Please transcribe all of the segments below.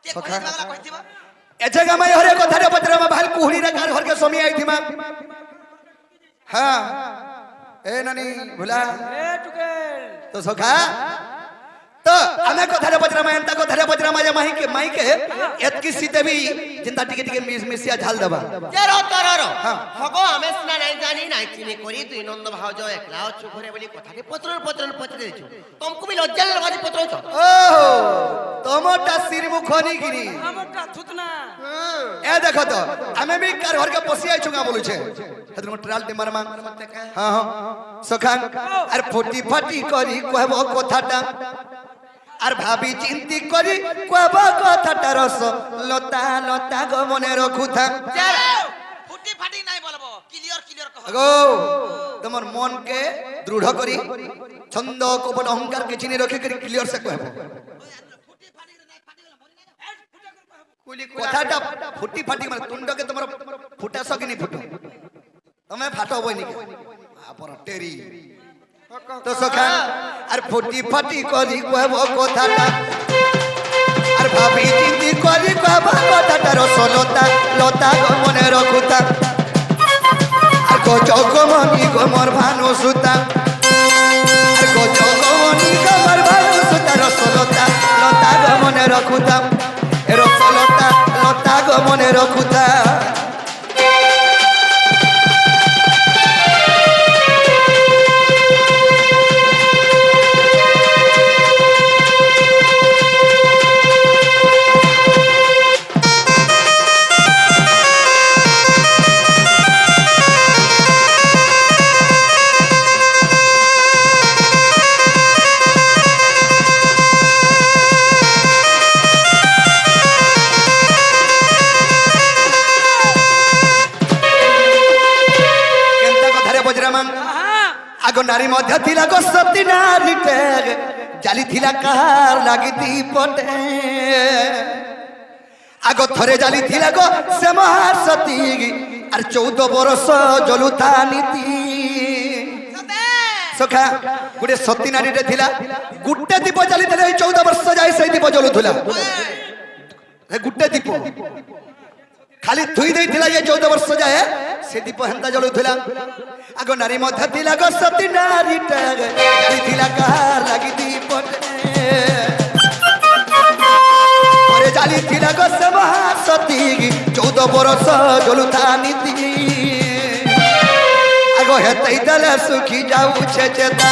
सखा एजे गमाय हरे कथारे पत्रा में भाल कुहड़ी रे घर घर के सोमी आई थी मां हां ए नानी भुला ए टुकेल तो सखा तो आमे कथारे पत्रा में एंता कथारे पत्रा में माई के एतकी सीते भी जिंदा टिके टिके मिसिया झाल दबा तेरो तोरो हां हगो हमें स्ना नहीं जानी नहीं चिनी करी तू नंद भावजो एकला चुखरे बोली कथारे पत्र पत्र देछु तुमको भी लज्जा लगाजी पत्र छ ओहो तमटा सिर मुखनी गिरी हमटा थुतना ए देखो तो आमे भी कार घर के पसी आई छुगा बोलु छे हेदर ट्राल टिमर मा हां हां सखा अरे फटी फटी करी कहबो कथाटा আর ভাবি চিন্তি করি কব কথাটা রস লতা লতা গো মনে রখুথা ফুটি ফাটি নাই বলবো ক্লিয়ার কহ গো তোমার মনকে দৃঢ় করি ছন্দ কপট অহংকার কে চিনি রখি করি ক্লিয়ার সে কহবো ফুটি ফাটি নাই ফাটি গলা মরি নাই কুলি কথাটা ফুটি ফাটি মানে তুন্ডকে তোমার ফুটা সকিনি ফুটো তুমি ফাটো বইনি আপর টেরি तो सखा अरे फुटी फटी करी कहबो कथाटा अरे भाभी चिंती करी कहबो कथाटा रसलता लता गो मने रखुता अरे गो जगमनी गो मोर भानु सुता अरे गो जगमनी गो मोर भानु सुता रसलता लता गो मने रखुता ए रसलता लता गो मने रखुता आगो नारी मध्य थिला गो सती नारी टेग जाली थिला कार लागी दीपटे आगो थरे जाली थिला गो से महासती आर 14 बरस जलुता नीति सखा गुटे सती नारी टे थिला गुटे दीप जाली थिला 14 वर्ष जाय से दीप जलुथुला गुटे दीप खाली थुई दे थिला ये 14 वर्ष जाए से दीप हंता जलुथुला आगो नारी मध्य थिला गो सती नारी टेग जाली थिला कार लागी दीपटे अरे जाली थिला गो से महासती 14 बरस जलुता नीति आगो हेतै दले सुखी जाऊ छे चेता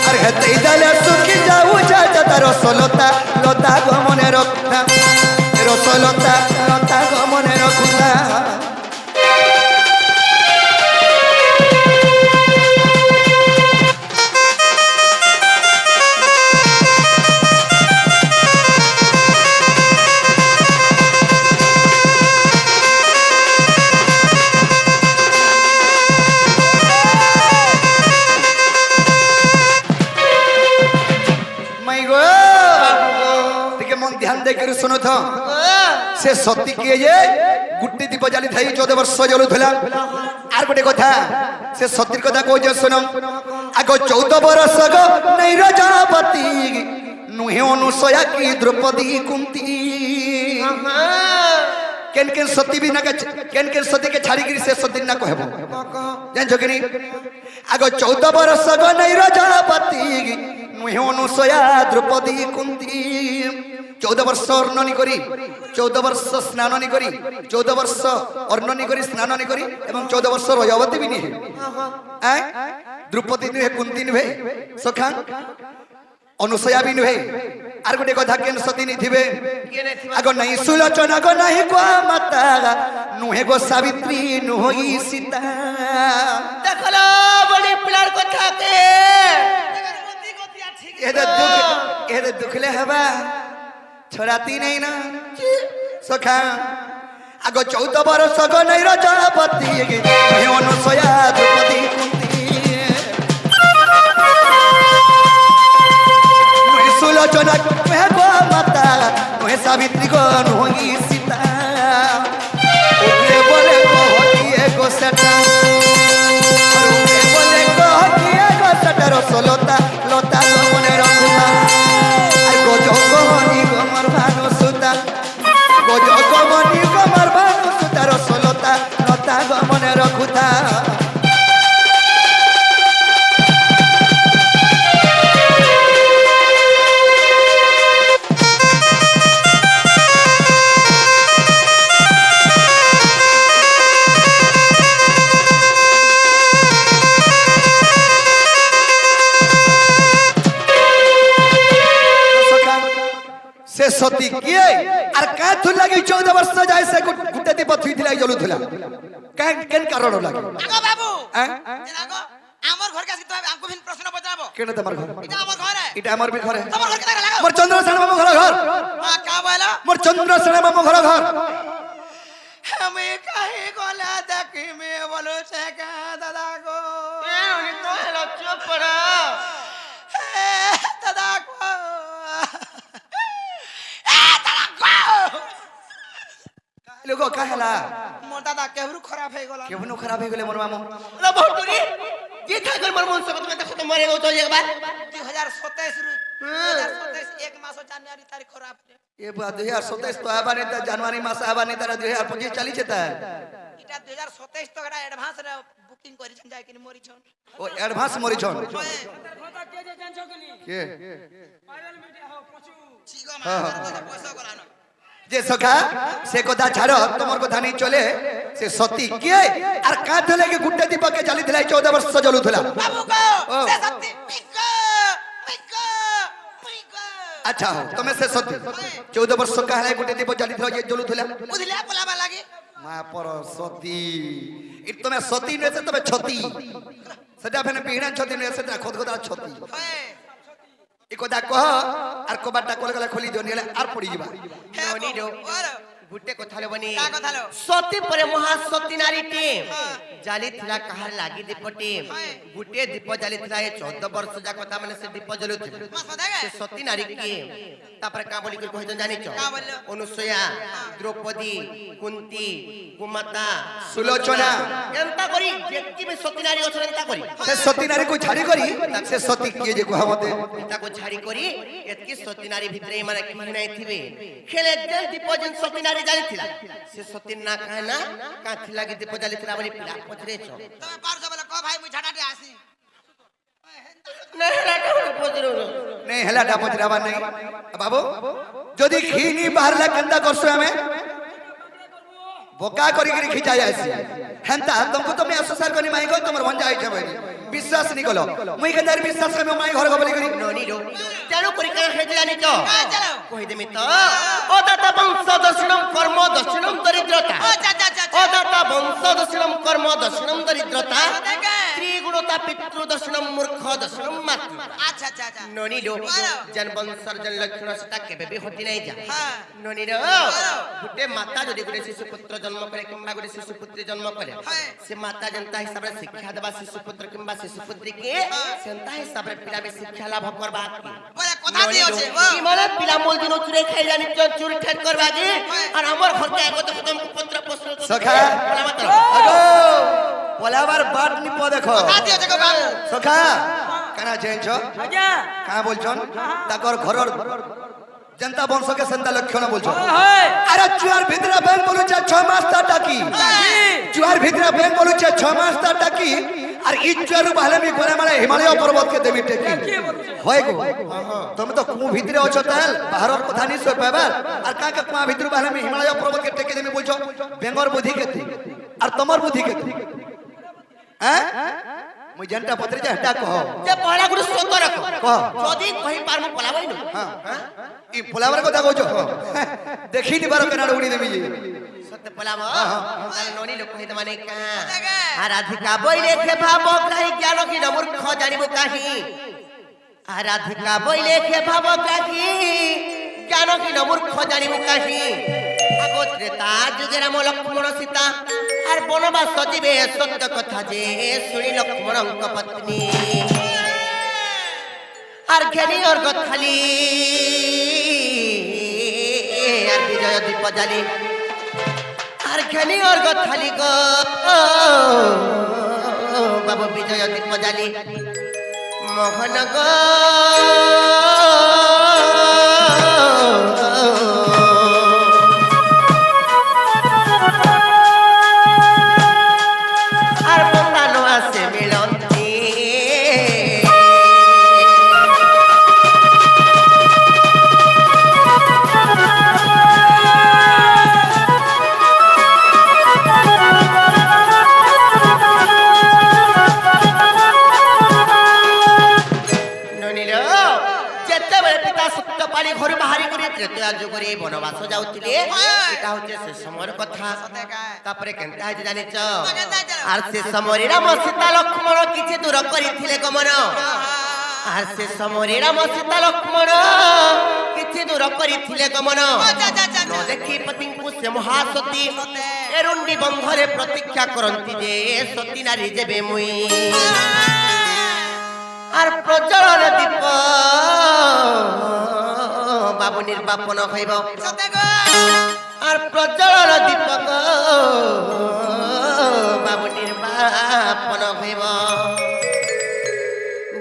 अरे हेतै दले सुखी जाऊ छे चेता रसलता लता गो मने रखता रसलता लता गो मने रखता ध्यान देकर सुनो था से सती के ये गुट्टी दीप जाली थाई 14 वर्ष जलुथला आर गोटे कथा से सतीर कथा को जे सुनो आगो 14 वर्ष गो नै रजापति नुहे अनुसया की द्रौपदी कुंती केन केन सती भी ना केन केन सती के छाड़ी गिरी से सती ना कहबो जान जोगिनी आगो 14 वर्ष गो नै रजापति नुहे अनुसया द्रौपदी कुंती 14 वर्ष अर्णनी करी 14 वर्ष स्नान नहीं करी 14 वर्ष अर्णनी करी स्नान नहीं करी एवं 14 वर्ष रजवती भी नहीं द्रौपदी नुहे कुंती नुहे सखा अनुसया भी नुहे आर गोटे कथा केन सती नहीं थिबे आगो नहीं सुलोचना गो नहीं को माता नुहे गो सावित्री नुही सीता देखलो बड़ी पिलार कथा के एदे दुखले हवा छोड़ाती नहीं ना सखा आगो 14 वर्ष गो नहीं रजापति अनुसया द्रौपदी कुंती सुलोचना नुहे गो माता नुहे सावित्री गो नुही सीता बोले कह गो सेटा बोले कह गो सेटा रसलता लता गो मने रखुता आर गो जगमनी गो मोर भानु सुता মনে রখুতা से सती किए और का थु लगी 14 वर्ष जाय से गुटे दीप थुई दिला जलुथला केन कारण लागे আগো বাবু हैं আগো আমার ঘর কাছে তো আমকো ভিন প্রশ্ন পচাবো केने तमर घर এটা আমার ঘরে इटा हमर भी घर है তোমার ঘর কেন লাগাও मोर चंद्रसेन मामू घर घर কা বলো मोर चंद्रसेन मामू घर घर আমি কাহে গলা দেখি মে বলো সে কা দাদা গো চুপ করা দাদা গো लोगो कहला মোর দাদা কেবরু খারাপ হয়ে গলা केवनो खराब हो गेले मोर मामू না ভটুরি কি থাকল মোর মন সব তুমি দেখো তো মরে গো তো একবার 2027 রু 2027 এক মাস জানুয়ারি তারিখ খারাপ ये बात 2027 तो आबाने त जनवरी मास आबाने तारा 2025 चली छता এটা 2027 তো এটা অ্যাডভান্স বুকিং করিছেন যাই কিনি মরিছন ओ एडवांस मोरी छन কথা কে যে জানছো কি নি के ভাইরাল মিডিয়া হো পছু ঠিক মা কথা পয়সা গলানো जे सखा से कथा छाड़ तुमर कथा नहीं चले से सती किए और का थले के गुड्डे दीपक के जली थला 14 वर्ष जलु थला बाबू को से सत्य मिको अच्छा हो तुम्हें से सती 14 वर्ष का है गुड्डे दीपक जली थला ये जलु थला बुझले पलाबा लागे मा पर सती इ तुम्हें सती ने से तुम्हें छती सेटा फेने पीहना छती ने से खुद खुद छती इ कथा कह और कबाटा कोल गला खोली जो नेला आर पड़ी जीवा ননি দো গুটে কথা লবনি কা কথা লো সতী পরে মহা সতী নারী টিম জালি থিলা কাহার লাগি দীপ টিম গুটে দীপ জালি থিলা এ 14 বর্ষ যা কথা মানে সে দীপ জ্বলু মা সদাগে সে সতী নারী কি তারপরে কা বলি কই কইজন জানিছ কা বললো? অনুসয়া দ্রৌপদী কুন্তি কুমাতা सुलोचना এন্তা করি যেতি বে সতী নারী অছন এন্তা করি से सती नारी को छाड़ी करी से सती किए जे कहा मते তাকো ছাড়ি করি এতকি সতী নারী ভিতরে মানে কি নাই থিবে খেলে দেন দীপ যেন সতী নারী জানিছিলা সে সতী না কাহে না কাথি লাগি দীপ জালিছিলা বলি পিলা পছরেছ তুমি পারছো বলে ক ভাই মুই ঝাড়াতে আসি নেহলা কাহু পছরো नहीं हला डा पचरावा नहीं बाबू जदी खीनी बाहरला कंदा करसो हमें बोका करी करी खिंचा जायसी हंता तुमको तो मैं अससार कोनी माई गो तुमर भंजा आइ छबे विश्वास नहीं कलो मुई के अंदर विश्वास के माई घर गबली करी ননি রো তেনো করি কাহে হেজে জানিছ কা চলো কই দেমি তো ও দাতা বংশ দর্শনম কর্ম দর্শনম দরিদ্রতা ও যা যা যা ও দাতা বংশ দর্শনম কর্ম দর্শনম দরিদ্রতা দেখে ত্রিগুণতা পিতৃ দর্শনম মূর্খ দর্শনম মাতৃ আচ্ছা আচ্ছা আচ্ছা ননি রো জন বংশর জন লক্ষণ সেটা কেবে বি হতি নাই যা হ্যাঁ ননি রো গুটে মাতা যদি গুটে শিশু পুত্র জন্ম করে কিংবা গুটে শিশু পুত্রী জন্ম করে সে মাতা জনতা হিসাবে শিক্ষা দেবা শিশু পুত্র কিংবা শিশু পুত্রী কে সেন্তা হিসাবে পিলা বে শিক্ষা লাভ করবা বলে কথা দিয়েছে কি মানে পিলা মোল দিন চুরে খাই জানি চুরি ঠেট করবা জি আর আমার ঘরকে আগত খতম পুত্র প্রশ্ন सखा বলা মাত্র अगो पोलावर बाट नि प देखो কথা দিয়েছে গো বাবু सखा काना चेन छ আজ্ঞা का बोलछन ताकर घरर जनता वंश के संता लक्षण बोलछन হয় अरे जुआर भितरा बैंक बोलु छ 6 मास ता टाकी जुआर भितरा बैंक बोलु छ 6 मास ता टाकी और इ जुआर बाहले में कोना माले हिमालय पर्वत के देवी टेकी होय गो तुम तो कु भितरे अछ ताल बाहर कथा नि सो पाबार और का का कुआ भितर बाहले में हिमालय पर्वत के टेके देमी बोलछो बेंगर बुद्धि के थी और तमर बुद्धि के थी हैं मुई जनता पत्रे जा हटा कहो যে পহলা গুরু সত্য রাখো কহ যদি কহি পারমু পলাবাই ন हां इ फुलावर কথা কইছো দেখি নি বাरो केना उड़ी देमी जी সত্য পলাম তাহলে ননি লোক কহি মানে কা আরাধিকা বই লেখে ভাব কাহি জ্ঞান কি মূর্খ জানিব কাহি আরাধিকা বই লেখে ভাব কাহি জ্ঞান কি মূর্খ জানিব কাহি আগত ত্রেতা যুগের রাম লক্ষ্মণ সীতা আর বনবাস দিবে সত্য কথা যে শুনি লক্ষ্মণଙ୍କ পত্নী আর ঘেনি অর্ঘ থালি আর বিজয় দীপ জালি আর ঘেনি অর্ঘ থালি গো বাবু বিজয় দীপ জালি মোহন গো যুগরে বনবাস যাউতিলে এটা হচ্ছে সে সময়ের কথা তারপরে কেনতা হইছে জানিছ আর সে সময় রাম সীতা লক্ষ্মণ কিছু দূর করিଥିଲେ গমন আর সে সময় রাম সীতা লক্ষ্মণ কিছু দূর করিଥିଲେ গমন ন দেখি পতিଙ୍କୁ সে মহাসতী এরুন্ডি বন্ধরে প্রতীক্ষা করন্তি যে সতী নারী যেবে মুই আর প্রজ্বলন দীপ বাবু নির্বাপন হইব আর প্রজ্বলন দীপক বাবু নির্বাপন হইব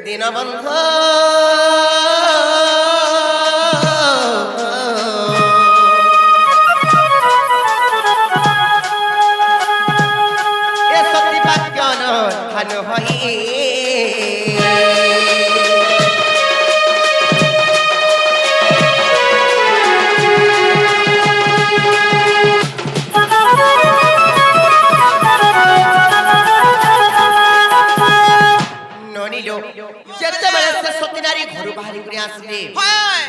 দীনবন্ধ এ সতী বাক্য ধান হই যেতেবেলে সে সতী নারী ঘরু বাহারি করে আসলে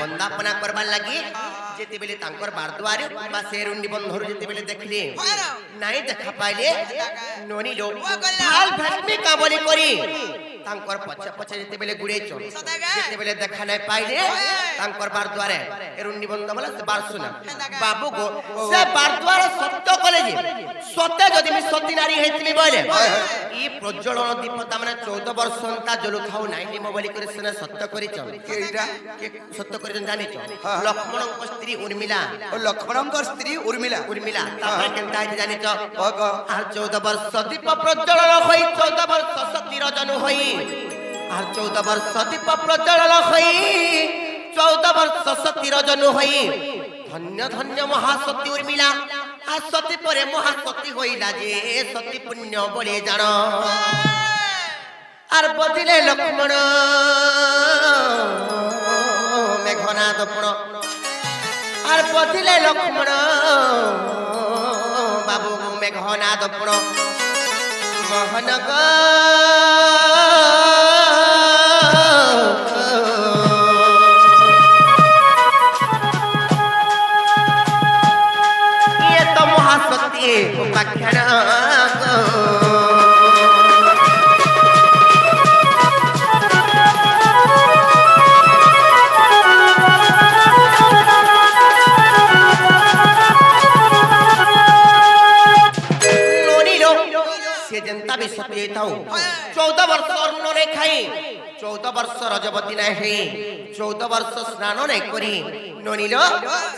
বন্দাপনা করবার লাগি যেতেবেলে তাঙ্কর বারদুয়ারে বা সে রুন্ডি বন্ধর যেতেবেলে দেখলে নাই দেখা পাইলে ননিল ভাল ভেটমি কাবলি করি তাঙ্কর পছে পছে যেতেবেলে গুড়েইছ যেতেবেলে দেখা নাই পাইলে তাঙ্কর বারদুয়ারে এরুন্ডি বন্ধ বলে সে বার শুনা বাবু গো সে বারদুয়ারে সত্য কলে যে সত্যে যদি আমি সতী নারী হইতিমি বলে ই প্রজ্বলন দীপ তামানে 14 বর্ষ তা জলু থাও নাই নিম বলি করে সেনা সত্য করিছ এইটা কে সত্য করিছ জানিছ লক্ষ্মণଙ୍କ স্ত্রী উর্মিলা ও লক্ষ্মণଙ୍କ স্ত্রী উর্মিলা উর্মিলা তারপরে কেনতা হইছে জানিছ কগ আর 14 বর্ষ দীপ প্রজ্বলন হই 14 বর্ষ সতীর জনু হই আর 14 বর্ষ দীপ প্রজ্বলন হই 14 বর্ষ সতীর জনু হই ধন্য ধন্য মহাসতী উর্মিলা আর সতী পরে মহাসতী হইলা যে সতী পুণ্য বলে জান আর বদিলে লক্ষ্মণ মেঘনাদ পুণ আর বদিলে লক্ষ্মণ বাবু মেঘনাদ পুণ মহনগ ইয়ে তো মহাসতী উপাখ্যান যেন্তা भी सती थाउ 14 वर्ष अन्न रे खाई 14 वर्ष रजवती ना हे 14 वर्ष स्नान नै करी ननिलो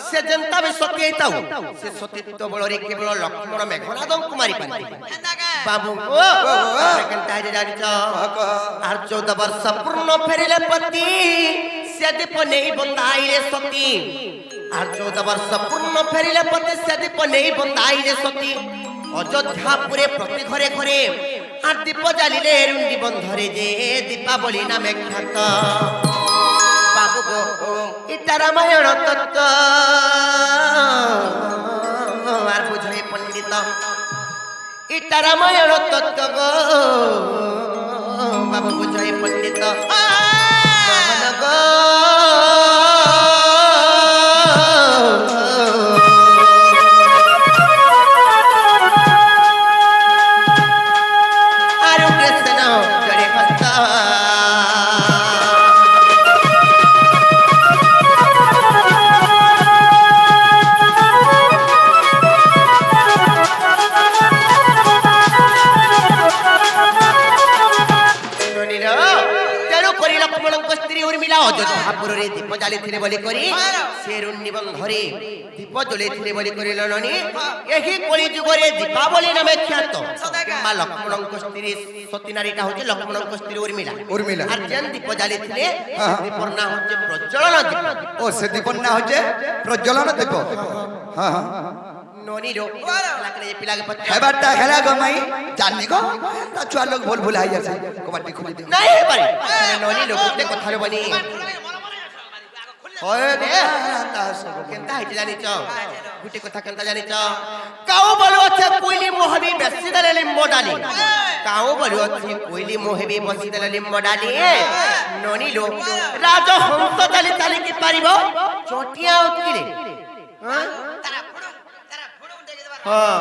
से जेंता भी सती थाउ से सतीत्व बल रे केवल लक्ष्मण मेघनाद कुमारी पानी बाबू को केनता जे जानि छ आर 14 वर्ष पूर्ण फेरिले पति से दीप नै बंधाइले सती आर 14 वर्ष पूर्ण फेरिले पति से दीप नै बंधाइले सती अयोध्यापुरे प्रति घरे घरे আর দীপ জ্বালিলে রুন্ডি বন্ধরে যে দীপাবলি নামে খ্যাত বাবু গো এটা রামায়ণ তত্ত্ব আর বুঝে পণ্ডিত এটা রামায়ণ তত্ত্ব গো বাবু বুঝে পণ্ডিত গো অযোধ্যাপুরে দীপ জ্বালিଥିଲେ বলি করি সে রুন্ডি বন্ধরে দীপ জ্বলিଥିଲେ বলি করি লননি এই কলি যুগরে দীপাবলি নামে খ্যাত মা লক্ষ্মণଙ୍କ স্ত্রী সতী নারীটা হচ্ছে লক্ষ্মণଙ୍କ স্ত্রী উর্মিলা আর যেন দীপ জ্বালিଥିଲେ দীপর নাম হচ্ছে প্রজ্বলন দীপ ও সে দীপর নাম হচ্ছে প্রজ্বলন দীপ হ্যাঁ ননিরো লাগলে পিলাকে পত্র হেবারটা খেলা গমাই জানি গো তা চুয়া লোক ভুল ভুল হই আছে কবাডি খুলি দে নাই পারে ননি লোকতে কথা বনি হয় দে তা সব কেনতা হইছে জানিছ গুটি কথা কেনতা জানিছ কাউ বলো আছে কোইলি মোহবি বেশি দেলে লিম্ব ডালি কাউ বলো আছে কোইলি মোহবি বেশি দেলে লিম্ব ডালি ননি লো রাজ হংস ডালি ডালি কি পারিব চটিয়া উঠিলে তারা ফুড়ুং দেখে দেবার হ্যাঁ